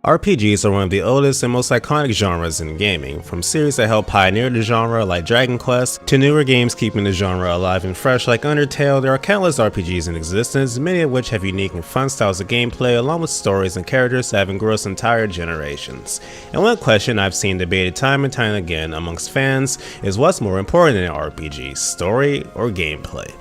RPGs are one of the oldest and most iconic genres in gaming, from series that helped pioneer the genre like Dragon Quest, to newer games keeping the genre alive and fresh like Undertale. There are countless RPGs in existence, many of which have unique and fun styles of gameplay along with stories and characters that have engrossed entire generations. And one question I've seen debated time and time again amongst fans is what's more important in an RPG, story or gameplay?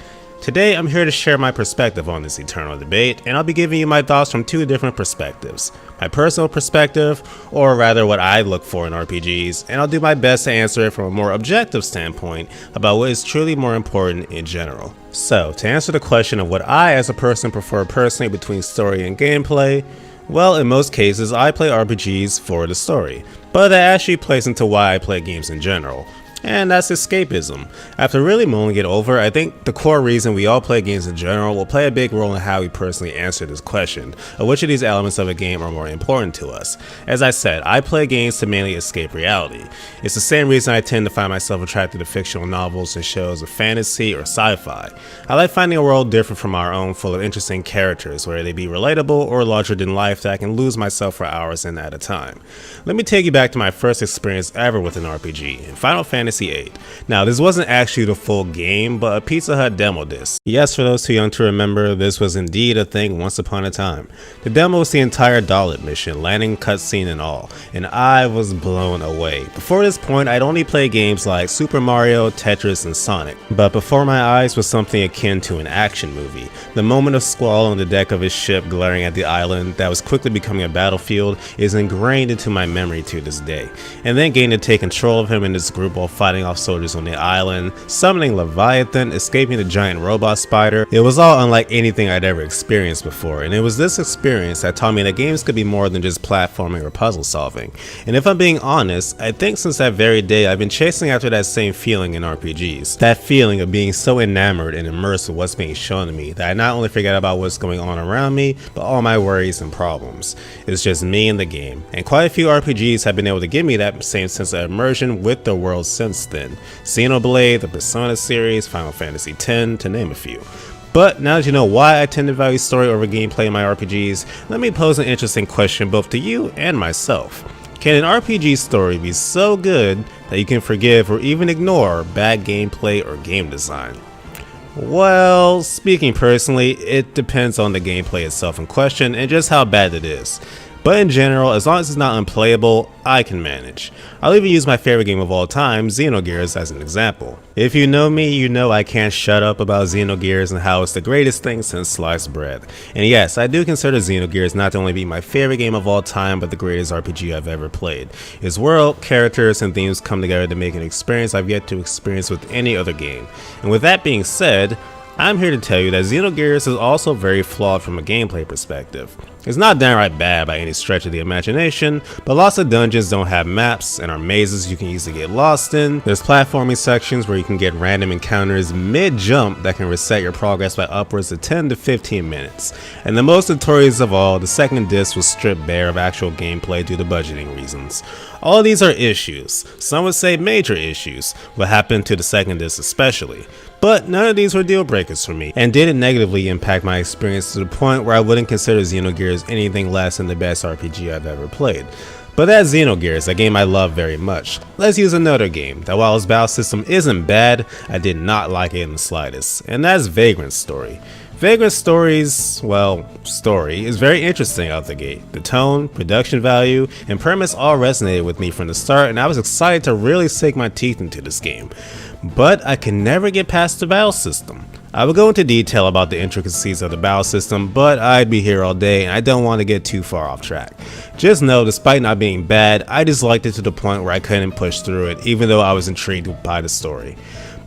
Today, I'm here to share my perspective on this eternal debate, and I'll be giving you my thoughts from two different perspectives. My personal perspective, or rather what I look for in RPGs, and I'll do my best to answer it from a more objective standpoint about what is truly more important in general. So, to answer the question of what I as a person prefer personally between story and gameplay, well, in most cases, I play RPGs for the story, but that actually plays into why I play games in general. And that's escapism. After really mulling it over, I think the core reason we all play games in general will play a big role in how we personally answer this question of which of these elements of a game are more important to us. As I said, I play games to mainly escape reality. It's the same reason I tend to find myself attracted to fictional novels and shows of fantasy or sci-fi. I like finding a world different from our own, full of interesting characters, whether they be relatable or larger than life, that I can lose myself for hours in at a time. Let me take you back to my first experience ever with an RPG, in Final Fantasy VIII. Now, this wasn't actually the full game, but a Pizza Hut demo disc. Yes, for those too young to remember, this was indeed a thing once upon a time. The demo was the entire Dalit mission, landing cutscene and all, and I was blown away. Before this point, I'd only played games like Super Mario, Tetris, and Sonic, but before my eyes was something akin to an action movie. The moment of Squall on the deck of his ship glaring at the island that was quickly becoming a battlefield is ingrained into my memory to this day, and then getting to take control of him and his group while fighting off soldiers on the island, summoning Leviathan, escaping the giant robot spider. It was all unlike anything I'd ever experienced before, and it was this experience that taught me that games could be more than just platforming or puzzle solving. And if I'm being honest, I think since that very day I've been chasing after that same feeling in RPGs. That feeling of being so enamored and immersed with what's being shown to me that I not only forget about what's going on around me, but all my worries and problems. It's just me and the game, and quite a few RPGs have been able to give me that same sense of immersion with the world since then. Xenoblade, the Persona series, Final Fantasy X, to name a few. But now that you know why I tend to value story over gameplay in my RPGs, let me pose an interesting question both to you and myself. Can an RPG story be so good that you can forgive or even ignore bad gameplay or game design? Well, speaking personally, it depends on the gameplay itself in question and just how bad it is. But in general, as long as it's not unplayable, I can manage. I'll even use my favorite game of all time, Xenogears, as an example. If you know me, you know I can't shut up about Xenogears and how it's the greatest thing since sliced bread. And yes, I do consider Xenogears not to only be my favorite game of all time, but the greatest RPG I've ever played. Its world, characters, and themes come together to make an experience I've yet to experience with any other game. And with that being said, I'm here to tell you that Xenogears is also very flawed from a gameplay perspective. It's not downright bad by any stretch of the imagination, but lots of dungeons don't have maps and are mazes you can easily get lost in. There's platforming sections where you can get random encounters mid-jump that can reset your progress by upwards of 10 to 15 minutes. And the most notorious of all, the second disc was stripped bare of actual gameplay due to budgeting reasons. All of these are issues, some would say major issues, what happened to the second disc especially. But none of these were deal breakers for me, and didn't negatively impact my experience to the point where I wouldn't consider Xenogears anything less than the best RPG I've ever played. But that's Xenogears, a game I love very much. Let's use another game that, while its battle system isn't bad, I did not like it in the slightest, and that's Vagrant Story. Vagrant Story's, story is very interesting out the gate. The tone, production value, and premise all resonated with me from the start, and I was excited to really sink my teeth into this game. But I can never get past the battle system. I will go into detail about the intricacies of the battle system, but I'd be here all day and I don't want to get too far off track. Just know, despite not being bad, I disliked it to the point where I couldn't push through it, even though I was intrigued by the story.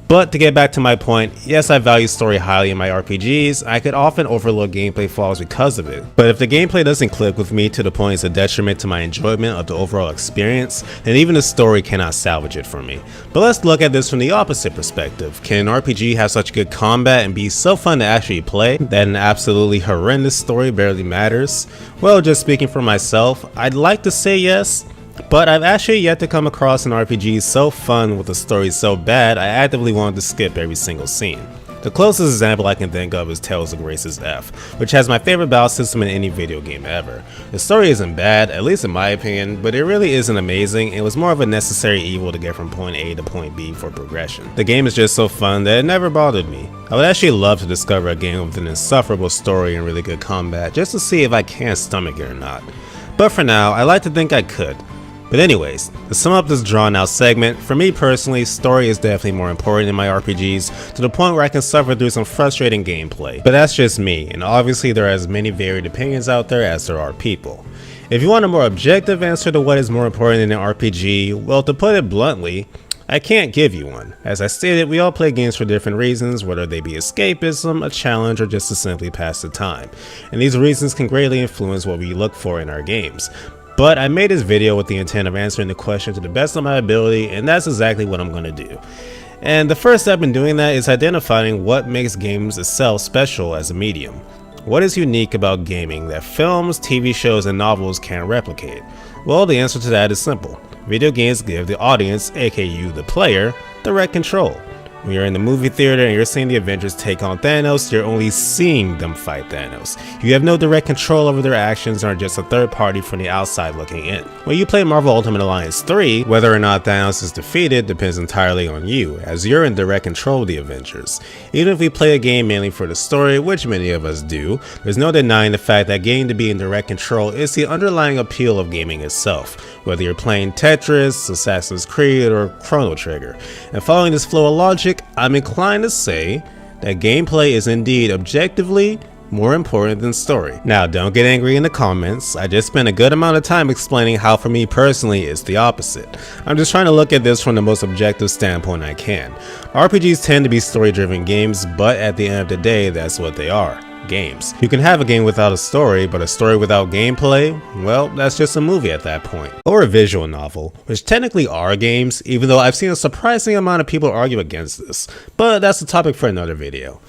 But to get back to my point, yes, I value story highly in my RPGs. I could often overlook gameplay flaws because of it. But if the gameplay doesn't click with me to the point it's a detriment to my enjoyment of the overall experience, then even the story cannot salvage it for me. But let's look at this from the opposite perspective. Can an RPG have such good combat and be so fun to actually play that an absolutely horrendous story barely matters? Well, just speaking for myself, I'd like to say yes, but I've actually yet to come across an RPG so fun with a story so bad I actively wanted to skip every single scene. The closest example I can think of is Tales of Grace's F, which has my favorite battle system in any video game ever. The story isn't bad, at least in my opinion, but it really isn't amazing. It was more of a necessary evil to get from point A to point B for progression. The game is just so fun that it never bothered me. I would actually love to discover a game with an insufferable story and really good combat just to see if I can stomach it or not. But for now, I like to think I could. But anyways, to sum up this drawn out segment, for me personally, story is definitely more important in my RPGs, to the point where I can suffer through some frustrating gameplay. But that's just me, and obviously there are as many varied opinions out there as there are people. If you want a more objective answer to what is more important in an RPG, well, to put it bluntly, I can't give you one. As I stated, we all play games for different reasons, whether they be escapism, a challenge, or just to simply pass the time. And these reasons can greatly influence what we look for in our games. But I made this video with the intent of answering the question to the best of my ability, and that's exactly what I'm going to do. And the first step in doing that is identifying what makes games itself special as a medium. What is unique about gaming that films, TV shows, and novels can't replicate? Well, the answer to that is simple. Video games give the audience, aka you the player, direct control. When you're in the movie theater and you're seeing the Avengers take on Thanos, you're only seeing them fight Thanos. You have no direct control over their actions and are just a third party from the outside looking in. When you play Marvel Ultimate Alliance 3, whether or not Thanos is defeated depends entirely on you, as you're in direct control of the Avengers. Even if we play a game mainly for the story, which many of us do, there's no denying the fact that getting to be in direct control is the underlying appeal of gaming itself, whether you're playing Tetris, Assassin's Creed, or Chrono Trigger. And following this flow of logic, I'm inclined to say that gameplay is indeed objectively more important than story. Now, don't get angry in the comments. I just spent a good amount of time explaining how for me personally it's the opposite. I'm just trying to look at this from the most objective standpoint I can. RPGs tend to be story-driven games, but at the end of the day, that's what they are. Games. You can have a game without a story, but a story without gameplay, well, that's just a movie at that point. Or a visual novel, which technically are games, even though I've seen a surprising amount of people argue against this, but that's a topic for another video.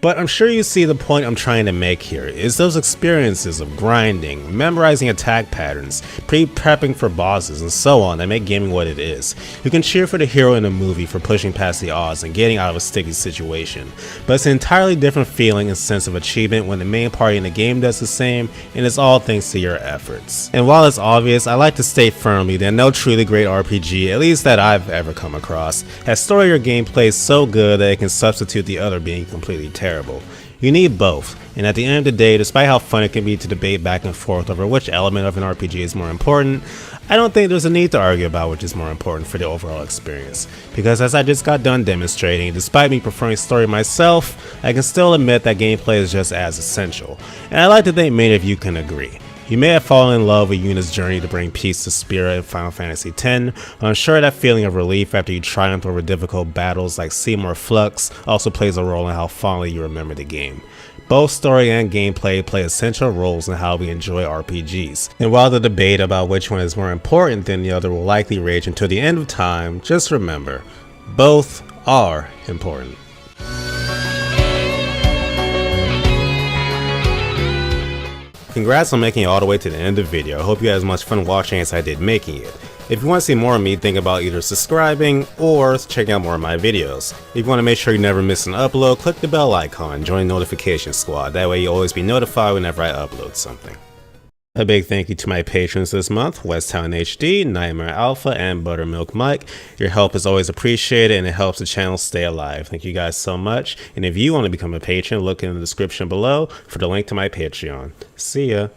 But I'm sure you see the point I'm trying to make here, is those experiences of grinding, memorizing attack patterns, pre-prepping for bosses, and so on that make gaming what it is. You can cheer for the hero in a movie for pushing past the odds and getting out of a sticky situation, but it's an entirely different feeling and sense of achievement when the main party in the game does the same, and it's all thanks to your efforts. And while it's obvious, I like to state firmly that no truly great RPG, at least that I've ever come across, has story or gameplay so good that it can substitute the other being completely terrible. You need both, and at the end of the day, despite how fun it can be to debate back and forth over which element of an RPG is more important, I don't think there's a need to argue about which is more important for the overall experience, because as I just got done demonstrating, despite me preferring story myself, I can still admit that gameplay is just as essential, and I like to think many of you can agree. You may have fallen in love with Yuna's journey to bring peace to Spirit in Final Fantasy X, but I'm sure that feeling of relief after you triumph over difficult battles like Seymour Flux also plays a role in how fondly you remember the game. Both story and gameplay play essential roles in how we enjoy RPGs, and while the debate about which one is more important than the other will likely rage until the end of time, just remember, both are important. Congrats on making it all the way to the end of the video. I hope you had as much fun watching as I did making it. If you want to see more of me, think about either subscribing or checking out more of my videos. If you want to make sure you never miss an upload, click the bell icon, join the notification squad. That way you'll always be notified whenever I upload something. A big thank you to my patrons this month, Westtown HD, Nightmare Alpha, and Buttermilk Mike. Your help is always appreciated and it helps the channel stay alive. Thank you guys so much. And if you want to become a patron, look in the description below for the link to my Patreon. See ya.